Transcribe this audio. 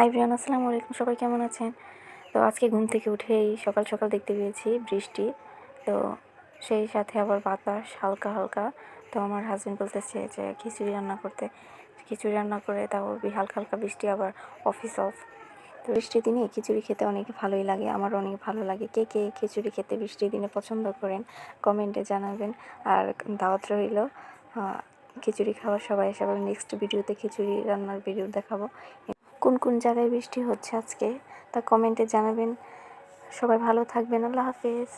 High Brian, আসসালামু আলাইকুম। সবাই কেমন আছেন? তো আজকে ঘুম থেকে উঠেই সকাল সকাল দেখতে পেয়েছি বৃষ্টি। তো সেই সাথে আবার বাতাস হালকা হালকা। তো আমার হাজবেন্ড বলতেছে যে খিচুড়ি রান্না করতে, খিচুড়ি রান্না করে তাও হালকা হালকা বৃষ্টি, আবার অফিস অফ। তো বৃষ্টির দিনে খিচুড়ি খেতে অনেক ভালোই লাগে, আমারও অনেক ভালো লাগে। কে কে খিচুড়ি খেতে বৃষ্টির দিনে পছন্দ করেন কমেন্টে জানাবেন। আর দাওয়াত রইল খিচুড়ি খাওয়ার। সবাই এসে আবার নেক্সট ভিডিওতে খিচুড়ি রান্নার ভিডিও দেখাবো। কোন কোন জায়গায় বৃষ্টি হচ্ছে আজকে তা কমেন্টে জানাবেন। সবাই ভালো থাকবেন। আল্লাহ হাফেজ।